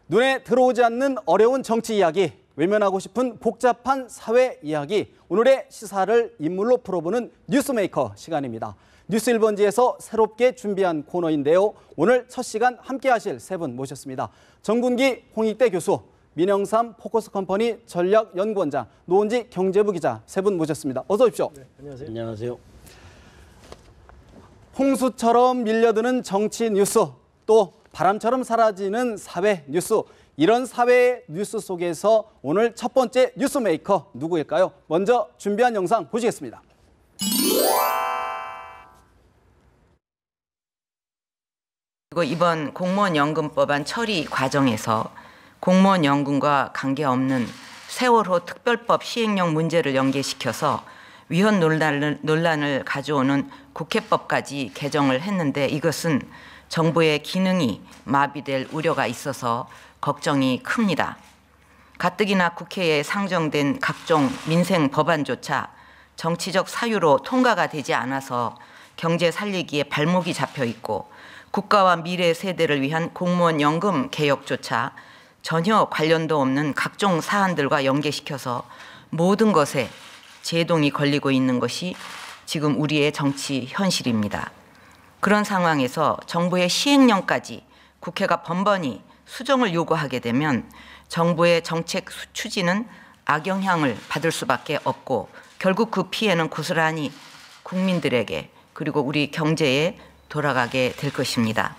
눈에 들어오지 않는 어려운 정치 이야기, 외면하고 싶은 복잡한 사회 이야기, 오늘의 시사를 인물로 풀어보는 뉴스메이커 시간입니다. 뉴스 1번지에서 새롭게 준비한 코너인데요. 오늘 첫 시간 함께 하실 세 분 모셨습니다. 정군기 홍익대 교수, 민영삼 포커스컴퍼니 전략연구원장, 노은지 경제부 기자 세 분 모셨습니다. 어서 오십시오. 네, 안녕하세요. 안녕하세요. 홍수처럼 밀려드는 정치 뉴스, 또 바람처럼 사라지는 사회 뉴스, 이런 사회 뉴스 속에서 오늘 첫 번째 뉴스메이커 누구일까요? 먼저 준비한 영상 보시겠습니다. 그리고 이번 공무원연금법안 처리 과정에서 공무원연금과 관계없는 세월호 특별법 시행령 문제를 연계시켜서 위헌 논란을 가져오는 국회법까지 개정을 했는데, 이것은 정부의 기능이 마비될 우려가 있어서 걱정이 큽니다. 가뜩이나 국회에 상정된 각종 민생 법안조차 정치적 사유로 통과가 되지 않아서 경제 살리기에 발목이 잡혀 있고, 국가와 미래 세대를 위한 공무원 연금 개혁조차 전혀 관련도 없는 각종 사안들과 연계시켜서 모든 것에 제동이 걸리고 있는 것이 지금 우리의 정치 현실입니다. 그런 상황에서 정부의 시행령까지 국회가 번번이 수정을 요구하게 되면 정부의 정책 추진은 악영향을 받을 수밖에 없고, 결국 그 피해는 고스란히 국민들에게 그리고 우리 경제에 돌아가게 될 것입니다.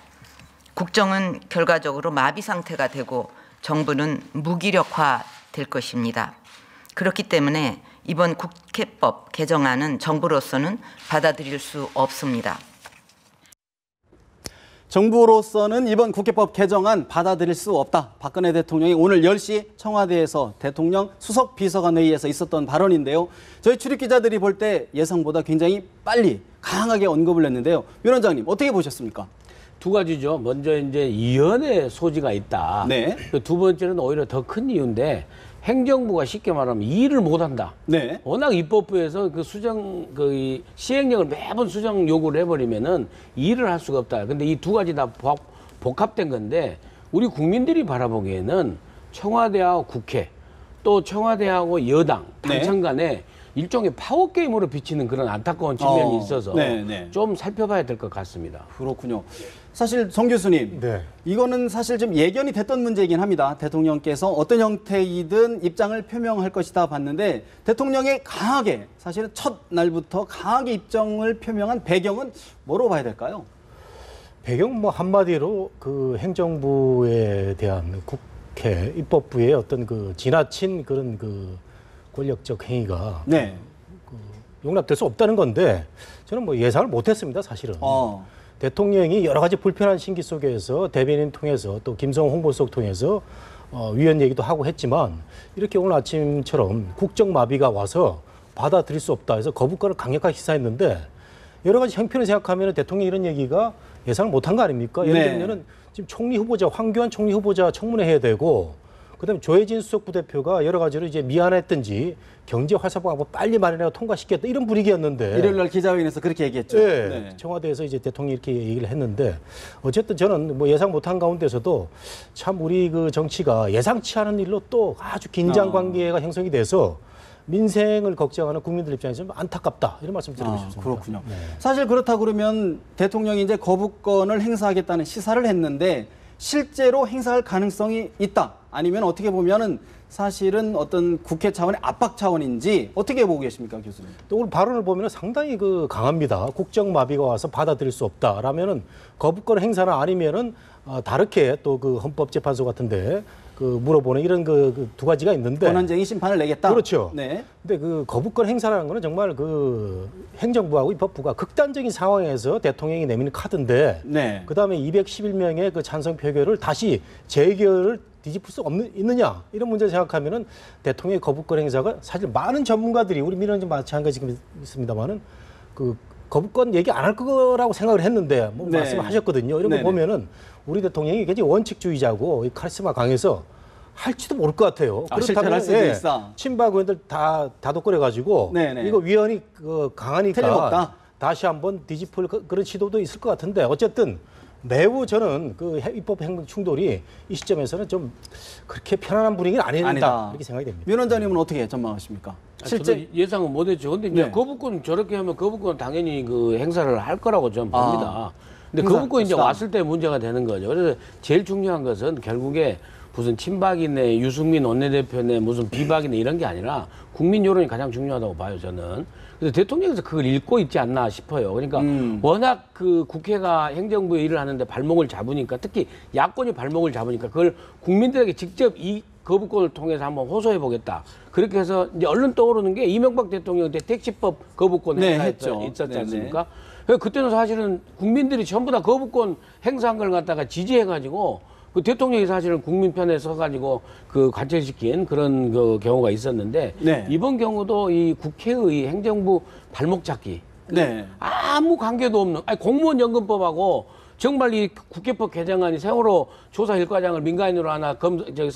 국정은 결과적으로 마비 상태가 되고 정부는 무기력화 될 것입니다. 그렇기 때문에 이번 국회법 개정안은 정부로서는 받아들일 수 없습니다. 정부로서는 이번 국회법 개정안 받아들일 수 없다. 박근혜 대통령이 오늘 10시 청와대에서 대통령 수석 비서관 회의에서 있었던 발언인데요. 저희 출입 기자들이 볼 때 예상보다 굉장히 빨리 강하게 언급을 했는데요. 위원장님 어떻게 보셨습니까? 두 가지죠. 먼저 이제 이연의 소지가 있다. 네. 두 번째는 오히려 더 큰 이유인데, 행정부가 쉽게 말하면 일을 못한다. 네. 워낙 입법부에서 그 수정, 그 시행령을 매번 수정 요구를 해버리면은 일을 할 수가 없다. 근데 이 두 가지 다 복합된 건데, 우리 국민들이 바라보기에는 청와대하고 국회, 또 청와대하고 여당, 당청 간에 일종의 파워게임으로 비치는 그런 안타까운 측면이 있어서 좀 살펴봐야 될 것 같습니다. 그렇군요. 사실 정 교수님, 이거는 사실 좀 예견이 됐던 문제이긴 합니다. 대통령께서 어떤 형태이든 입장을 표명할 것이다 봤는데, 대통령이 강하게, 사실은 첫 날부터 강하게 입장을 표명한 배경은 뭐로 봐야 될까요? 배경 뭐 한마디로 그 행정부에 대한 국회 입법부의 어떤 그 지나친 그런 그 권력적 행위가 용납될 수 없다는 건데, 저는 뭐 예상을 못했습니다, 사실은. 대통령이 여러 가지 불편한 심기 속에서 대변인 통해서 또 김성호 홍보수석 통해서 위헌 얘기도 하고 했지만, 이렇게 오늘 아침처럼 국정 마비가 와서 받아들일 수 없다 해서 거부권을 강력하게 시사했는데, 여러 가지 형편을 생각하면 대통령이 이런 얘기가 예상을 못한 거 아닙니까? 예를 들면 지금 총리 후보자, 황교안 총리 후보자 청문회 해야 되고, 그다음에 조혜진 수석 부대표가 여러 가지로 이제 미안했든지 경제 활성화하고 빨리 마련하고 통과시켰다, 이런 분위기였는데, 일요일 날 기자회견에서 그렇게 얘기했죠. 청와대에서 이제 대통령이 이렇게 얘기를 했는데, 어쨌든 저는 뭐 예상 못한 가운데서도 참 우리 그 정치가 예상치 않은 일로 또 아주 긴장 관계가 형성이 돼서 민생을 걱정하는 국민들 입장에서 좀 안타깝다, 이런 말씀 드리고 싶습니다. 그렇군요. 사실 그렇다 그러면 대통령이 이제 거부권을 행사하겠다는 시사를 했는데, 실제로 행사할 가능성이 있다, 아니면 어떻게 보면은 사실은 어떤 국회 차원의 압박 차원인지 어떻게 보고 계십니까, 교수님? 또 오늘 발언을 보면 상당히 그 강합니다. 국정 마비가 와서 받아들일 수 없다라면은 거부권 행사나 아니면은 다르게 또 그 헌법재판소 같은데 그 물어보는 이런 그 두 가지가 있는데, 권한쟁의 심판을 내겠다. 그렇죠. 근데 그 거부권 행사라는 거는 정말 그 행정부하고 입법부가 극단적인 상황에서 대통령이 내미는 카드인데, 그다음에 211명의 그 찬성 표결을 다시 재결을 뒤집을 수 있느냐, 이런 문제를 생각하면은 대통령의 거부권 행사가, 사실 많은 전문가들이, 우리 민원좀 마찬가지입니다만은 그 거부권 얘기 안 할 거라고 생각을 했는데 말씀을 하셨거든요. 이런 거 보면은 우리 대통령이 굉장히 원칙주의자고 카리스마 강해서 할지도 모를 것 같아요. 실패를 할 수도 있어. 친박 의원들 다 다독거려가지고 이거 위헌이 강하니까 틀림없다. 다시 한번 뒤집을 그런 시도도 있을 것 같은데, 어쨌든 매우 저는 그 입법 행정 충돌이 이 시점에서는 좀 그렇게 편안한 분위기는 아니다 이렇게 생각이 됩니다. 민 원장님은 어떻게 전망하십니까? 실제 예상은 못했죠. 근데 이제 네. 거부권 저렇게 하면 거부권 당연히 그 행사를 할 거라고 저는 봅니다. 근데 행사, 거부권 이제 수당. 왔을 때 문제가 되는 거죠. 그래서 제일 중요한 것은 결국에 무슨 친박이네, 유승민 원내대표네, 무슨 비박이네 이런 게 아니라 국민 여론이 가장 중요하다고 봐요, 저는. 그래서 대통령께서 그걸 읽고 있지 않나 싶어요. 그러니까 워낙 그 국회가 행정부의 일을 하는데 발목을 잡으니까 특히 야권이 발목을 잡으니까 그걸 국민들에게 직접 이 거부권을 통해서 한번 호소해 보겠다. 그렇게 해서 이제 얼른 떠오르는 게 이명박 대통령 때 택시법 거부권 네, 행사 했죠. 있었지 않습니까? 그때는 사실은 국민들이 전부 다 거부권 행사한 걸 갖다가 지지해가지고 그 대통령이 사실은 국민 편에 서가지고 그 관철시킨 그런 그 경우가 있었는데 네. 이번 경우도 이 국회의 행정부 발목 잡기 네. 아무 관계도 없는 아니 공무원 연금법하고 정말 이 국회법 개정안이 세월호 조사일과장을 민간인으로 하나 검찰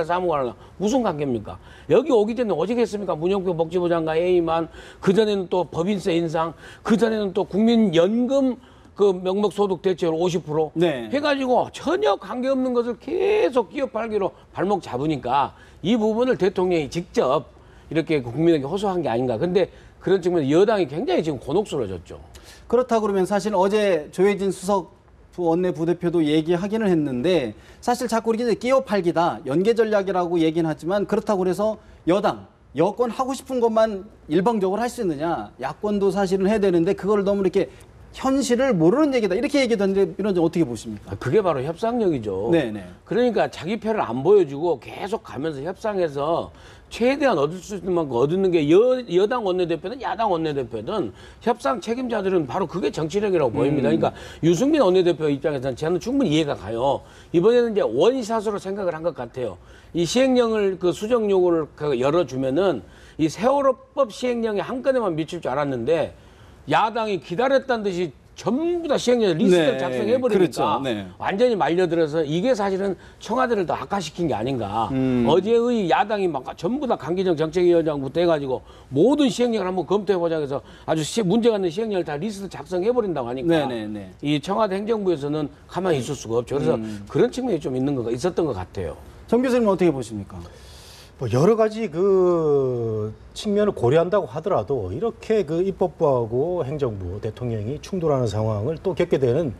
사무관 하나 무슨 관계입니까? 여기 오기 전에 오직 했습니까? 문영표 복지부 장관 A만 그전에는 또 법인세 인상 그전에는 또 국민연금 그 명목소득 대체율 50% 네. 해가지고 전혀 관계없는 것을 계속 기업 발기로 발목 잡으니까 이 부분을 대통령이 직접 이렇게 국민에게 호소한 게 아닌가. 근데 그런 측면에서 여당이 굉장히 지금 곤혹스러워졌죠. 그렇다 그러면 사실 어제 조혜진 수석 원내 부대표도 얘기하기는 했는데 사실 자꾸 이렇게 끼어 팔기다 연계 전략이라고 얘기는 하지만 그렇다고 해서 여권 하고 싶은 것만 일방적으로 할 수 있느냐 야권도 사실은 해야 되는데 그걸 너무 이렇게 현실을 모르는 얘기다 이렇게 얘기했는데 이런 점 어떻게 보십니까? 그게 바로 협상력이죠. 네네. 그러니까 자기 표를 안 보여주고 계속 가면서 협상해서 최대한 얻을 수 있는 만큼 얻는 게 여당 원내대표든 야당 원내대표든 협상 책임자들은 바로 그게 정치력이라고 보입니다. 그러니까 유승민 원내대표 입장에서는 저는 충분히 이해가 가요. 이번에는 이제 원샷으로 생각을 한 것 같아요. 이 시행령을 그 수정 요구를 열어주면은 이 세월호법 시행령이 한 건에만 미칠 줄 알았는데 야당이 기다렸다는 듯이 전부 다 시행령 리스트를 네, 작성해버리니까 그렇죠. 네. 완전히 말려들어서 이게 사실은 청와대를 더 악화시킨 게 아닌가. 어제의 야당이 막 전부 다 강기정 정책위원장부터 해가지고 모든 시행령을 한번 검토해보자 해서 아주 문제가 있는 시행령을 다 리스트 작성해버린다고 하니까 네네네. 이 청와대 행정부에서는 가만히 있을 수가 없죠. 그래서 그런 측면이 좀 있었던 것 같아요. 정 교수님은 어떻게 보십니까? 뭐 여러 가지 그 측면을 고려한다고 하더라도 이렇게 그 입법부하고 행정부 대통령이 충돌하는 상황을 또 겪게 되는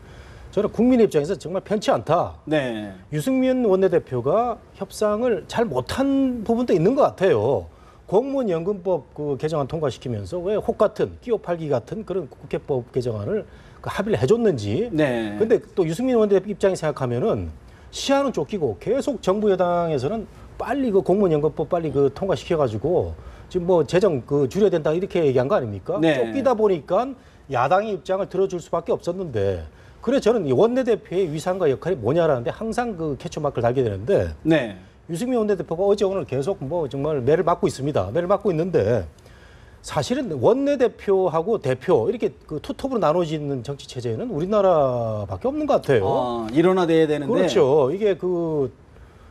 저는 국민의 입장에서 정말 편치 않다. 네. 유승민 원내대표가 협상을 잘 못한 부분도 있는 것 같아요. 공무원 연금법 그 개정안 통과시키면서 왜 혹 같은 끼어 팔기 같은 그런 국회법 개정안을 그 합의를 해줬는지. 네. 근데 또 유승민 원내대표 입장에 생각하면은 시한은 쫓기고 계속 정부 여당에서는 빨리 그 공무원 연금법 빨리 그 통과시켜가지고 지금 뭐 재정 그 줄여야 된다 이렇게 얘기한 거 아닙니까? 네. 쫓기다 보니까 야당의 입장을 들어줄 수밖에 없었는데 그래 저는 이 원내대표의 위상과 역할이 뭐냐라는데 항상 그 캐치마크를 달게 되는데 네. 유승민 원내대표가 어제 오늘 계속 뭐 정말 매를 맞고 있습니다. 매를 맞고 있는데 사실은 원내대표하고 대표 이렇게 그 투톱으로 나눠지는 정치 체제는 우리나라밖에 없는 것 같아요. 일어나야 되는데. 그렇죠. 이게 그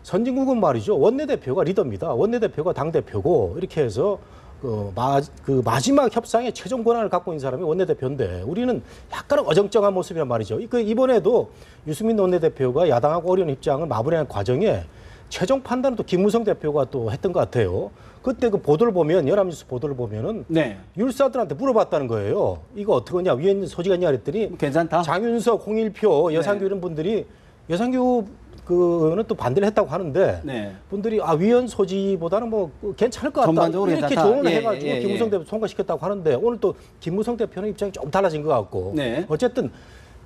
선진국은 말이죠. 원내대표가 리더입니다. 원내대표가 당대표고 이렇게 해서 그 마지막 협상의 최종 권한을 갖고 있는 사람이 원내대표인데 우리는 약간 어정쩡한 모습이란 말이죠. 이번에도 유승민 원내대표가 야당하고 어려운 입장을 마무리하는 과정에 최종 판단은 또 김무성 대표가 또 했던 것 같아요. 그때 그 보도를 보면 연합뉴스 보도를 보면은 네. 율사들한테 물어봤다는 거예요. 이거 어떻게 하냐 위원 소지가 있냐 그랬더니 괜찮다. 장윤석, 홍일표, 여상규 이런 분들이 여상규 그는 또 반대를 했다고 하는데 네. 분들이 위원 소지보다는 뭐 괜찮을 것 같다 전반적으로 이렇게 괜찮다. 조언을 예, 해가지고 예, 예. 김무성 대표 통과시켰다고 하는데 오늘 또 김무성 대표는 입장이 좀 달라진 것 같고 네. 어쨌든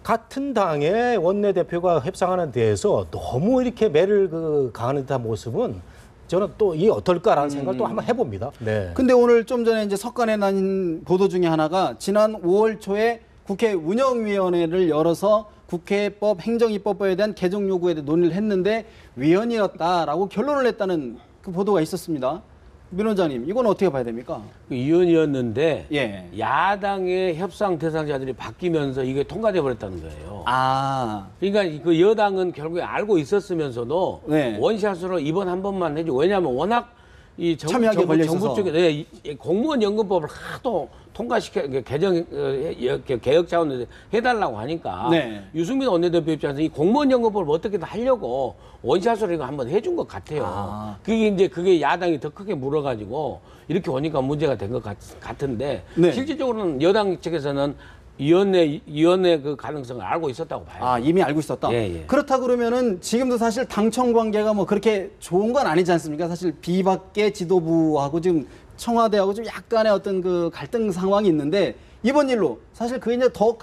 같은 당의 원내대표가 협상하는 데에서 너무 이렇게 매를 가하는 듯한 모습은 저는 또 이게 어떨까라는 생각을 또 한번 해봅니다. 네. 근데 오늘 좀 전에 이제 석간에 난 보도 중에 하나가 지난 5월 초에 국회 운영위원회를 열어서 국회법, 행정입법법에 대한 개정 요구에 대해 논의를 했는데 위헌이었다라고 결론을 냈다는 그 보도가 있었습니다. 민 원장님, 이건 어떻게 봐야 됩니까? 위헌이었는데 예. 야당의 협상 대상자들이 바뀌면서 이게 통과돼 버렸다는 거예요. 그러니까 그 여당은 결국에 알고 있었으면서도 네. 원샷으로 이번 한 번만 해주고 왜냐하면 워낙 첨예하게 걸려 있어서. 정부 쪽에 이 공무원 연금법을 하도 통과시켜 개정 개혁 차원에서 해달라고 하니까 네. 유승민 원내대표 입장에서 이 공무원 연금법을 어떻게든 하려고 원샷으로 이거 한번 해준 것 같아요. 그게 야당이 더 크게 물어가지고 이렇게 오니까 문제가 된 것 같은데 네. 실질적으로는 여당 측에서는 위원회 그 가능성을 알고 있었다고 봐요. 아, 이미 알고 있었다. 예. 그렇다 그러면은 지금도 사실 당청 관계가 뭐 그렇게 좋은 건 아니지 않습니까? 사실 비박계 지도부하고 지금 청와대하고 좀 약간의 어떤 그 갈등 상황이 있는데 이번 일로 사실 그게 이제 더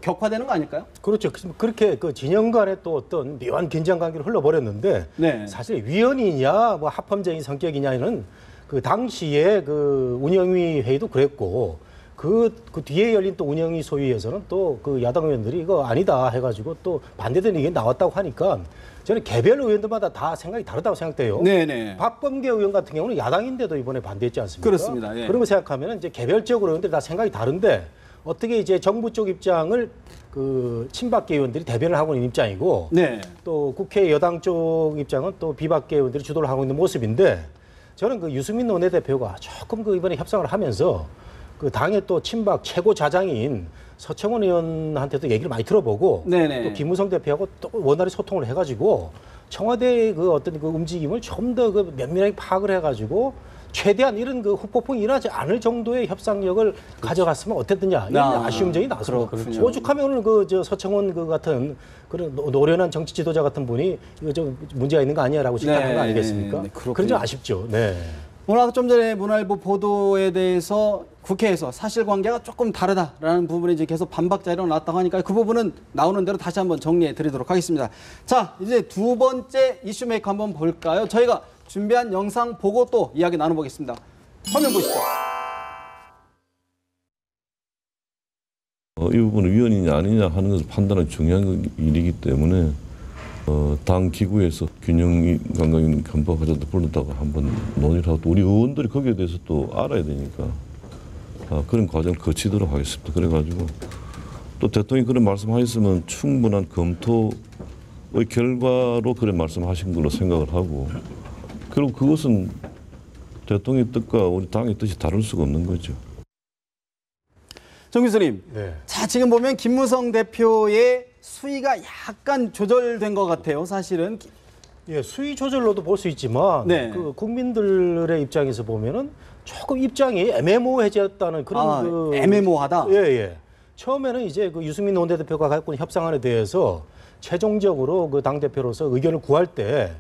격화되는 거 아닐까요? 그렇죠. 그렇게 그 진영 간에 또 어떤 묘한 긴장 관계를 흘러버렸는데 네. 사실 위원이냐 뭐 합헌적인 성격이냐는 그 당시에 그 운영위 회의도 그랬고 그 뒤에 열린 또 운영위 소위에서는 또 그 야당 의원들이 이거 아니다 해가지고 또 반대되는 의견이 나왔다고 하니까 저는 개별 의원들마다 다 생각이 다르다고 생각돼요. 네네. 박범계 의원 같은 경우는 야당인데도 이번에 반대했지 않습니까? 그렇습니다. 예. 그런 거 생각하면 이제 개별적으로 의원들이 다 생각이 다른데 어떻게 이제 정부 쪽 입장을 그 친박계 의원들이 대변을 하고 있는 입장이고 네. 또 국회 여당 쪽 입장은 또 비박계 의원들이 주도를 하고 있는 모습인데 저는 그 유승민 원내대표가 조금 그 이번에 협상을 하면서 그 당의 또 친박 최고 자장인 서청원 의원한테도 얘기를 많이 들어보고 네네. 또 김무성 대표하고 또 원활히 소통을 해가지고 청와대의 그 어떤 그 움직임을 좀 더 그 면밀하게 파악을 해가지고 최대한 이런 그 후폭풍이 일어나지 않을 정도의 협상력을 가져갔으면 어땠느냐 이런 아쉬운 점이 나서 그렇군요. 오죽하면 오늘 그 저 서청원 그 같은 그런 노련한 정치 지도자 같은 분이 이거 좀 문제가 있는 거 아니야라고 질타한 거 아니겠습니까? 그렇군요. 그런 점 아쉽죠. 네. 오늘 아까 좀 전에 문화일보 보도에 대해서 국회에서 사실관계가 조금 다르다라는 부분이 이제 계속 반박자 일어났다고 하니까 그 부분은 나오는 대로 다시 한번 정리해 드리도록 하겠습니다. 자, 이제 두 번째 이슈 메이커 한번 볼까요? 저희가 준비한 영상 보고 또 이야기 나눠보겠습니다. 화면 보시죠. 이 부분은 위헌이냐 아니냐 하는 것을 판단하기 중요한 일이기 때문에 당 기구에서 균형 감각인 간부과장도 불렀다가 한번 논의를 하고 또 우리 의원들이 거기에 대해서 또 알아야 되니까 그런 과정을 거치도록 하겠습니다. 그래가지고 또 대통령이 그런 말씀하셨으면 충분한 검토의 결과로 그런 말씀하신 걸로 생각을 하고 그리고 그것은 대통령의 뜻과 우리 당의 뜻이 다를 수가 없는 거죠. 정 교수님, 네. 자 지금 보면 김무성 대표의 수위가 약간 조절된 것 같아요. 사실은. 예, 수위 조절로도 볼 수 있지만 네. 그 국민들의 입장에서 보면은 조금 입장이 애매모호해졌다는 그런 애매모호하다. 예, 예. 처음에는 이제 그 유승민 원내대표가 갖고 있는 협상안에 대해서 최종적으로 그 당 대표로서 의견을 구할 때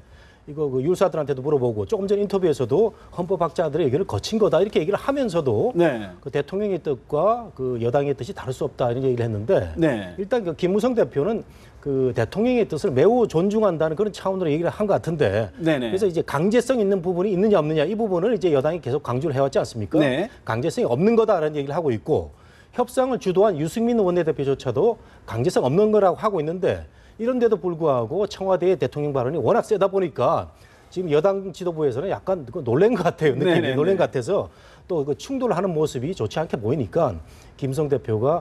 이거 그 율사들한테도 물어보고 조금 전 인터뷰에서도 헌법학자들의 의견을 거친 거다 이렇게 얘기를 하면서도 네. 그 대통령의 뜻과 그 여당의 뜻이 다를 수 없다 이런 얘기를 했는데 네. 일단 그 김무성 대표는 그 대통령의 뜻을 매우 존중한다는 그런 차원으로 얘기를 한 것 같은데 네네. 그래서 이제 강제성 있는 부분이 있느냐 없느냐 이 부분을 이제 여당이 계속 강조를 해왔지 않습니까? 네. 강제성이 없는 거다라는 얘기를 하고 있고 협상을 주도한 유승민 원내대표조차도 강제성 없는 거라고 하고 있는데 이런데도 불구하고 청와대의 대통령 발언이 워낙 세다 보니까 지금 여당 지도부에서는 약간 놀란 것 같아요. 느낌이 네네네. 놀란 것 같아서 또 그 충돌을 하는 모습이 좋지 않게 보이니까 김무성 대표가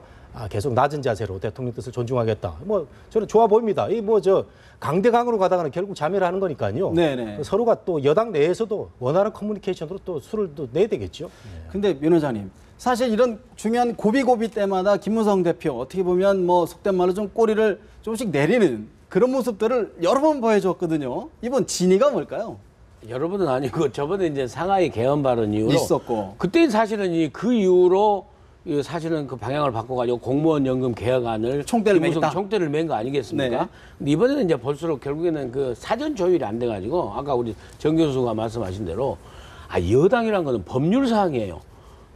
계속 낮은 자세로 대통령 뜻을 존중하겠다. 뭐 저는 좋아 보입니다. 이 뭐 저 강대강으로 가다가는 결국 자멸을 하는 거니까요. 네네. 서로가 또 여당 내에서도 원활한 커뮤니케이션으로 또 수를 또 내야 되겠죠. 근데 민 원장님, 사실 이런 중요한 고비고비 때마다 김무성 대표 어떻게 보면 뭐 속된 말로 좀 꼬리를 조금씩 내리는 그런 모습들을 여러 번 보여줬거든요. 이번 진위가 뭘까요? 여러분은 아니고 저번에 이제 상하이 개헌 발언 이후로 있었고. 그때 사실은 그 이후로 사실은 그 방향을 바꿔가지고 공무원 연금 개혁안을 총대를 김무성 맸다. 총대를 맨 거 아니겠습니까? 네. 근데 이번에는 이제 볼수록 결국에는 그 사전 조율이 안 돼가지고 아까 우리 정 교수가 말씀하신 대로 여당이란 거는 법률 사항이에요.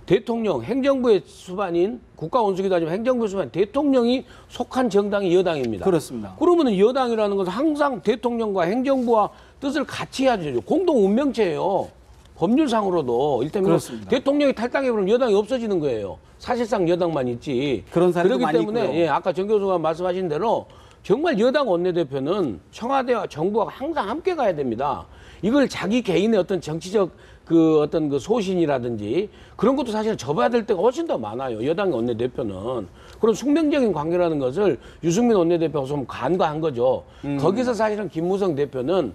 대통령, 행정부의 수반인 국가원수기도 하지만 행정부의 수반인 대통령이 속한 정당이 여당입니다. 그렇습니다. 그러면 여당이라는 것은 항상 대통령과 행정부와 뜻을 같이 해야죠. 공동 운명체예요. 법률상으로도 일테면 그렇습니다. 대통령이 탈당해버리면 여당이 없어지는 거예요. 사실상 여당만 있지. 그런 사례도 그렇기 많이 때문에 있고요. 예, 아까 정 교수가 말씀하신 대로 정말 여당 원내대표는 청와대와 정부가 항상 함께 가야 됩니다. 이걸 자기 개인의 어떤 정치적 그 어떤 그 소신이라든지 그런 것도 사실 접어야 될 때가 훨씬 더 많아요. 여당 원내대표는. 그런 숙명적인 관계라는 것을 유승민 원내대표가 좀 간과한 거죠. 거기서 사실은 김무성 대표는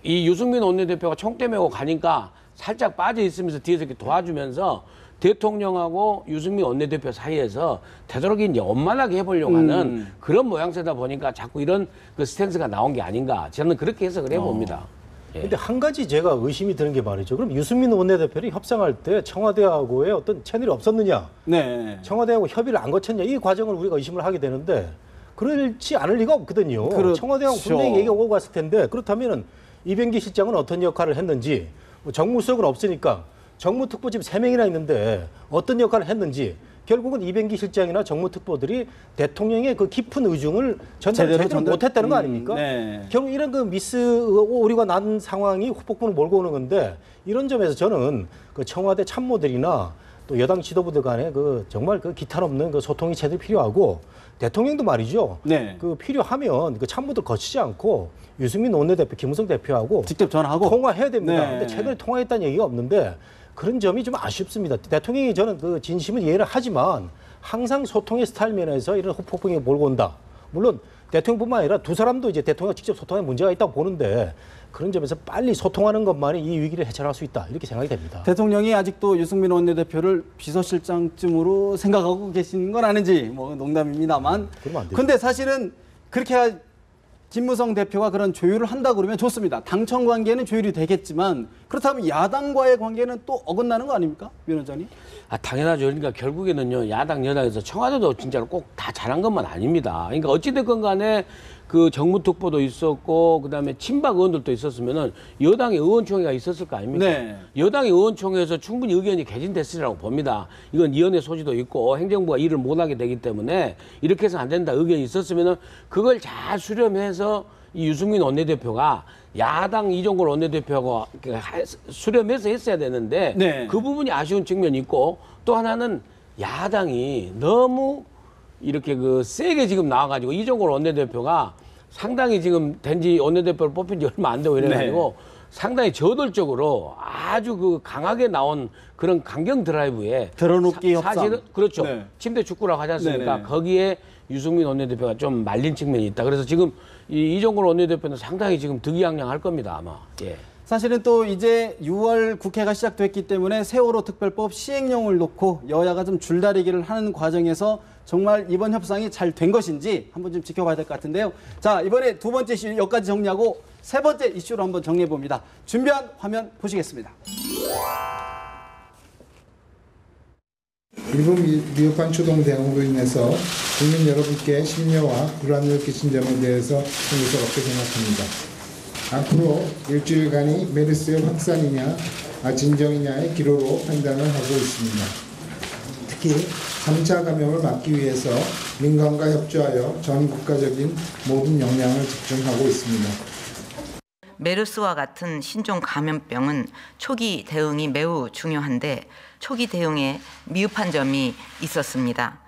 이 유승민 원내대표가 총대 메고 가니까 살짝 빠져 있으면서 뒤에서 이렇게 도와주면서 대통령하고 유승민 원내대표 사이에서 되도록 이제 원만하게 해보려고 하는 그런 모양새다 보니까 자꾸 이런 그 스탠스가 나온 게 아닌가. 저는 그렇게 해석을 해봅니다. 예. 근데 한 가지 제가 의심이 드는 게 말이죠. 그럼 유승민 원내대표를 협상할 때 청와대하고의 어떤 채널이 없었느냐? 네. 청와대하고 협의를 안 거쳤냐? 이 과정을 우리가 의심을 하게 되는데 그렇지 않을 리가 없거든요. 그렇죠. 청와대하고 분명히 얘기가 오고 갔을 텐데 그렇다면은 이병기 실장은 어떤 역할을 했는지 뭐 정무수석은 없으니까 정무특보 지금 3명이나 있는데 어떤 역할을 했는지 결국은 이병기 실장이나 정무특보들이 대통령의 그 깊은 의중을 제대로 못했다는 거 아닙니까? 네. 결국 이런 그 오류가 난 상황이 후폭풍을 몰고 오는 건데 이런 점에서 저는 그 청와대 참모들이나 또 여당 지도부들 간에 그 정말 그 기탄 없는 그 소통이 제대로 필요하고 대통령도 말이죠. 네. 그 필요하면 그 참모들 거치지 않고 유승민 원내대표, 김무성 대표하고 직접 전화하고 통화해야 됩니다. 네. 근데 최근에 통화했다는 얘기가 없는데 그런 점이 좀 아쉽습니다. 대통령이 저는 그 진심은 이해를 하지만 항상 소통의 스타일 면에서 이런 후폭풍이 몰고 온다. 물론 대통령뿐만 아니라 두 사람도 이제 대통령과 직접 소통에 문제가 있다고 보는데 그런 점에서 빨리 소통하는 것만이 이 위기를 해결할 수 있다. 이렇게 생각이 됩니다. 대통령이 아직도 유승민 원내대표를 비서실장쯤으로 생각하고 계신 건 아닌지 뭐 농담입니다만. 그러면 안 되죠. 근데 사실은 그렇게 김무성 대표가 그런 조율을 한다 그러면 좋습니다. 당청 관계는 조율이 되겠지만 그렇다면 야당과의 관계는 또 어긋나는 거 아닙니까? 위원장님? 아, 당연하죠. 그러니까 결국에는요, 야당, 여당에서 청와대도 진짜로 꼭 다 잘한 것만 아닙니다. 그러니까 어찌됐건 간에 그 정무특보도 있었고, 그 다음에 친박 의원들도 있었으면은 여당의 의원총회가 있었을 거 아닙니까? 네. 여당의 의원총회에서 충분히 의견이 개진됐으리라고 봅니다. 이건 위원회 소지도 있고 행정부가 일을 못하게 되기 때문에 이렇게 해서 안 된다 의견이 있었으면은 그걸 잘 수렴해서 이 유승민 원내대표가 야당 이종걸 원내대표하고 수렴해서 했어야 되는데 네. 그 부분이 아쉬운 측면이 있고 또 하나는 야당이 너무 이렇게 그 세게 지금 나와가지고 이종걸 원내대표가 상당히 지금 된지 원내대표를 뽑힌 지 얼마 안 되고 이래가지고 상당히 저돌적으로 아주 그 강하게 나온 그런 강경 드라이브에 들어눕기 협상. 사실은 그렇죠. 네. 침대 축구라고 하지 않습니까? 네네. 거기에 유승민 원내대표가 좀 말린 측면이 있다. 그래서 지금 이종걸 원내대표는 상당히 지금 득이양양할 겁니다 아마. 예. 사실은 또 이제 6월 국회가 시작됐기 때문에 세월호 특별법 시행령을 놓고 여야가 좀 줄다리기를 하는 과정에서 정말 이번 협상이 잘 된 것인지 한번 좀 지켜봐야 될 것 같은데요. 자, 이번에 두 번째 이슈 여기까지 정리하고 세 번째 이슈로 한번 정리해 봅니다. 준비한 화면 보시겠습니다. 일부 미흡한 초동 대응으로 인해서 국민 여러분께 심려와 불안을 끼친 점에 대해서 송구스럽게 생각합니다. 앞으로 일주일간이 메르스의 확산이냐 진정이냐의 기로로 판단을 하고 있습니다. 특히 3차 감염을 막기 위해서 민간과 협조하여 전 국가적인 모든 역량을 집중하고 있습니다. 메르스와 같은 신종 감염병은 초기 대응이 매우 중요한데 초기 대응에 미흡한 점이 있었습니다.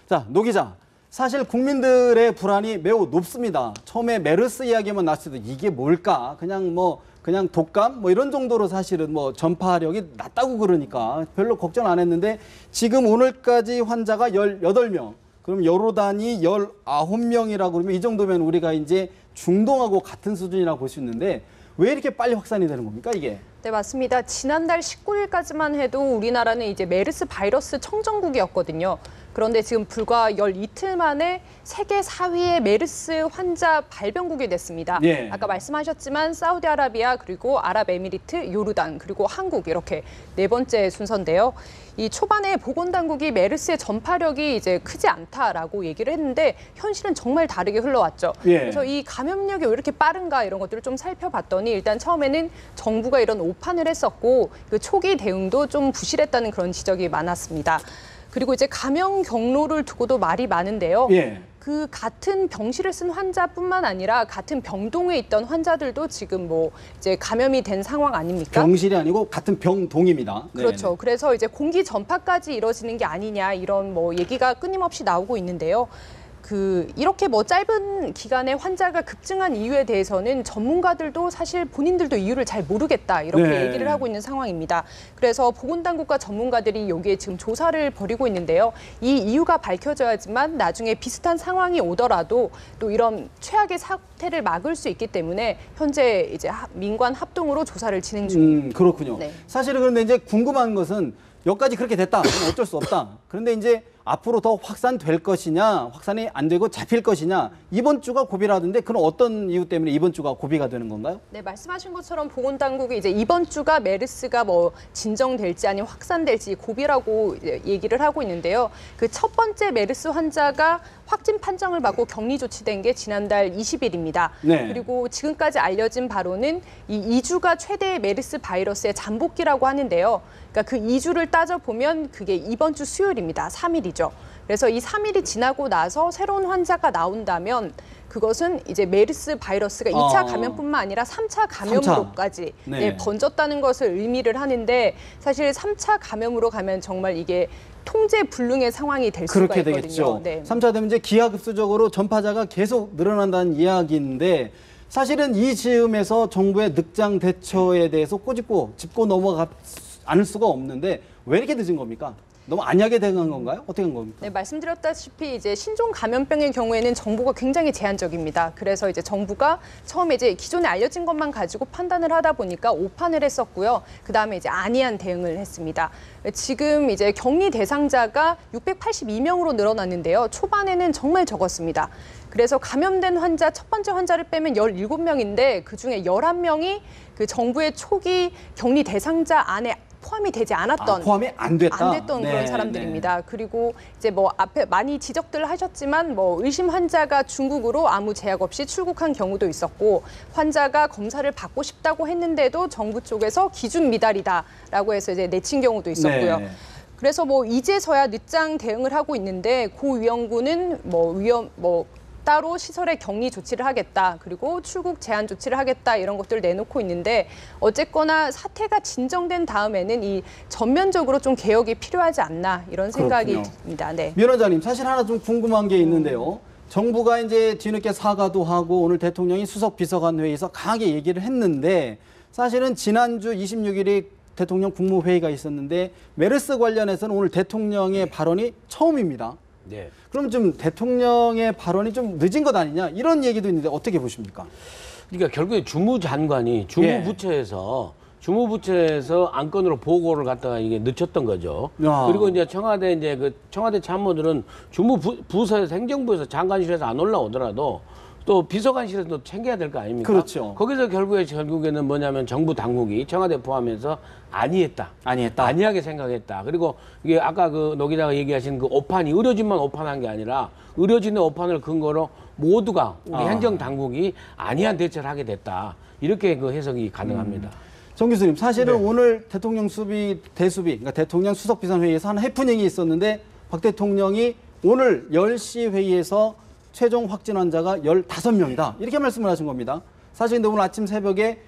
자, 노 기자. 사실 국민들의 불안이 매우 높습니다. 처음에 메르스 이야기만 나왔을 때 이게 뭘까? 그냥 독감? 뭐 이런 정도로 사실은 뭐 전파력이 낮다고 그러니까 별로 걱정 안 했는데 지금 오늘까지 환자가 18명. 그럼 여러 단위 19명이라고 그러면 이 정도면 우리가 이제 중동하고 같은 수준이라고 볼 수 있는데 왜 이렇게 빨리 확산이 되는 겁니까, 이게? 네, 맞습니다. 지난달 19일까지만 해도 우리나라는 이제 메르스 바이러스 청정국이었거든요. 그런데 지금 불과 12틀 만에 세계 4위의 메르스 환자 발병국이 됐습니다. 예. 아까 말씀하셨지만 사우디아라비아 그리고 아랍에미리트, 요르단 그리고 한국 이렇게 네 번째 순서인데요. 이 초반에 보건당국이 메르스의 전파력이 이제 크지 않다라고 얘기를 했는데 현실은 정말 다르게 흘러왔죠. 예. 그래서 이 감염력이 왜 이렇게 빠른가 이런 것들을 좀 살펴봤더니 일단 처음에는 정부가 이런 오판을 했었고 그 초기 대응도 좀 부실했다는 그런 지적이 많았습니다. 그리고 이제 감염 경로를 두고도 말이 많은데요. 예. 그 같은 병실을 쓴 환자뿐만 아니라 같은 병동에 있던 환자들도 지금 뭐 이제 감염이 된 상황 아닙니까? 병실이 아니고 같은 병동입니다. 그렇죠. 그래서 이제 공기 전파까지 이뤄지는 게 아니냐 이런 뭐 얘기가 끊임없이 나오고 있는데요. 이렇게 뭐 짧은 기간에 환자가 급증한 이유에 대해서는 전문가들도 사실 본인들도 이유를 잘 모르겠다 이렇게 네. 얘기를 하고 있는 상황입니다. 그래서 보건당국과 전문가들이 여기에 지금 조사를 벌이고 있는데요. 이 이유가 밝혀져야지만 나중에 비슷한 상황이 오더라도 또 이런 최악의 사태를 막을 수 있기 때문에 현재 이제 민관 합동으로 조사를 진행 중입니다. 그렇군요. 네. 사실은 그런데 이제 궁금한 것은 여기까지 그렇게 됐다. 그럼 어쩔 수 없다. 그런데 이제 앞으로 더 확산될 것이냐, 확산이 안 되고 잡힐 것이냐, 이번 주가 고비라던데 그럼 어떤 이유 때문에 이번 주가 고비가 되는 건가요? 네, 말씀하신 것처럼 보건당국이 이제 이번 주가 메르스가 뭐 진정될지 아니면 확산될지 고비라고 이제 얘기를 하고 있는데요. 그 첫 번째 메르스 환자가 확진 판정을 받고 격리 조치된 게 지난달 20일입니다. 네. 그리고 지금까지 알려진 바로는 이 2주가 최대의 메르스 바이러스의 잠복기라고 하는데요. 그러니까 그 2주를 따져보면 그게 이번 주 수요일입니다. 3일이죠. 그래서 이 3일이 지나고 나서 새로운 환자가 나온다면 그것은 이제 메르스 바이러스가 2차 감염뿐만 아니라 3차 감염으로까지 네. 네, 번졌다는 것을 의미를 하는데 사실 3차 감염으로 가면 정말 이게 통제 불능의 상황이 될 수가 그렇게 있거든요. 되겠죠. 네. 3차 되면 이제 기하급수적으로 전파자가 계속 늘어난다는 이야기인데 사실은 이 즈음에서 정부의 늑장 대처에 대해서 꼬집고 짚고 넘어가 않을 수가 없는데 왜 이렇게 늦은 겁니까? 너무 안약에 대응한 건가요? 어떻게 한 겁니까? 네, 말씀드렸다시피 이제 신종 감염병의 경우에는 정보가 굉장히 제한적입니다. 그래서 이제 정부가 처음에 이제 기존에 알려진 것만 가지고 판단을 하다 보니까 오판을 했었고요. 그 다음에 이제 안이한 대응을 했습니다. 지금 이제 격리 대상자가 682명으로 늘어났는데요. 초반에는 정말 적었습니다. 그래서 감염된 환자, 첫 번째 환자를 빼면 17명인데 그중에 11명이 그 정부의 초기 격리 대상자 안에 포함이 되지 않았던 포함이 안 됐다. 안 됐던 네, 그런 사람들입니다. 그리고 이제 뭐 앞에 많이 지적들 하셨지만 뭐 의심 환자가 중국으로 아무 제약 없이 출국한 경우도 있었고 환자가 검사를 받고 싶다고 했는데도 정부 쪽에서 기준 미달이다라고 해서 이제 내친 경우도 있었고요. 네. 그래서 뭐 이제서야 늦장 대응을 하고 있는데 고위험군은 따로 시설에 격리 조치를 하겠다. 그리고 출국 제한 조치를 하겠다. 이런 것들을 내놓고 있는데 어쨌거나 사태가 진정된 다음에는 이 전면적으로 좀 개혁이 필요하지 않나 이런 생각이 그렇군요. 듭니다. 네. 민 원장님, 사실 하나 좀 궁금한 게 있는데요. 정부가 이제 뒤늦게 사과도 하고 오늘 대통령이 수석 비서관 회의에서 강하게 얘기를 했는데 사실은 지난주 26일에 대통령 국무회의가 있었는데 메르스 관련해서는 오늘 대통령의 발언이 처음입니다. 네. 그럼 좀 대통령의 발언이 좀 늦은 것 아니냐 이런 얘기도 있는데 어떻게 보십니까? 그러니까 결국에 주무장관이 주무부처에서 안건으로 보고를 갖다가 이게 늦췄던 거죠. 야. 그리고 이제 청와대 참모들은 주무부서에서 행정부에서 장관실에서 안 올라오더라도 또 비서관실에서도 챙겨야 될 거 아닙니까? 그렇죠. 거기서 결국에는 뭐냐면 정부 당국이 청와대 포함해서 안이했다. 안이하게 생각했다. 그리고 이게 아까 그 노 기자가 얘기하신 그 오판이 의료진만 오판한 게 아니라 의료진의 오판을 근거로 모두가 우리 행정 당국이 안이한 대처를 하게 됐다. 이렇게 그 해석이 가능합니다. 정 교수님, 사실은 오늘 대통령 그러니까 대통령 수석 비서회의에서 한 해프닝이 있었는데 박 대통령이 오늘 10시 회의에서 최종 확진 환자가 15명이다. 이렇게 말씀을 하신 겁니다. 사실 근데 오늘 아침 새벽에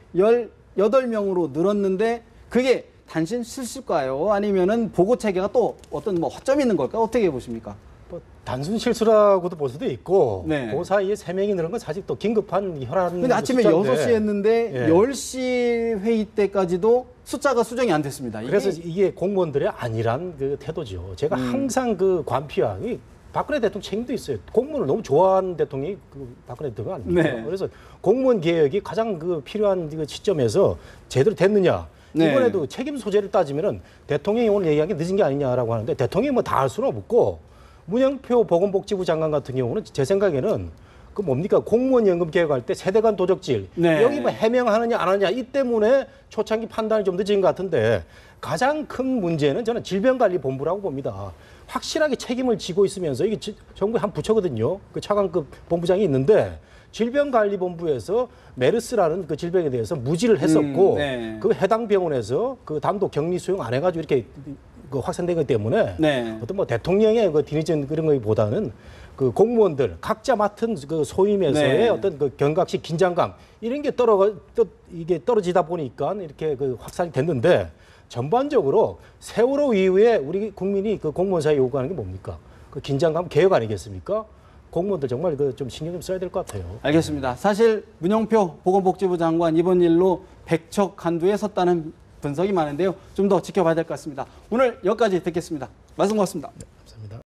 18명으로 늘었는데 그게 단신 실수일까요? 아니면은 보고 체계가 또 어떤 뭐 허점이 있는 걸까? 어떻게 보십니까? 뭐 단순 실수라고도 볼 수도 있고 네. 그 사이에 3명이 늘은 건 사실 또 긴급한 혈안 근데 아침에 숫자인데 6시 했는데 예. 10시 회의 때까지도 숫자가 수정이 안 됐습니다. 그래서 이게 공무원들의 안일한 그 태도죠. 제가 항상 그 관피왕이 박근혜 대통령 책임도 있어요. 공무원을 너무 좋아하는 대통령이 그 박근혜 대통령 아닙니까? 네. 그래서 공무원 개혁이 가장 그 필요한 그 시점에서 제대로 됐느냐. 네. 이번에도 책임 소재를 따지면은 대통령이 오늘 얘기한 게 늦은 게 아니냐라고 하는데 대통령이 뭐 다 할 수는 없고 문영표 보건복지부 장관 같은 경우는 제 생각에는 그 뭡니까 공무원 연금 개혁할 때 세대 간 도적질 네. 여기 뭐 해명하느냐 안 하느냐 이 때문에 초창기 판단이 좀 늦은 것 같은데 가장 큰 문제는 저는 질병관리본부라고 봅니다. 확실하게 책임을 지고 있으면서 이게 정부의 한 부처거든요. 그 차관급 본부장이 있는데 질병관리본부에서 메르스라는 그 질병에 대해서 무지를 했었고 네. 그 해당 병원에서 그 단독 격리 수용 안 해가지고 이렇게 그 확산된 것 때문에 네. 어떤 뭐 대통령의 그 뒤늦은 그런 거보다는 그 공무원들 각자 맡은 그 소임에서의 네. 어떤 그 경각심, 긴장감 이런 게 이게 떨어지다 보니까 이렇게 그 확산이 됐는데 전반적으로 세월호 이후에 우리 국민이 그 공무원 사회에 요구하는 게 뭡니까? 그 긴장감 개혁 아니겠습니까? 공무원들 정말 그 좀 신경 좀 써야 될 것 같아요. 알겠습니다. 사실 문영표 보건복지부 장관 이번 일로 백척간두에 섰다는 분석이 많은데요. 좀 더 지켜봐야 될 것 같습니다. 오늘 여기까지 듣겠습니다. 말씀 고맙습니다.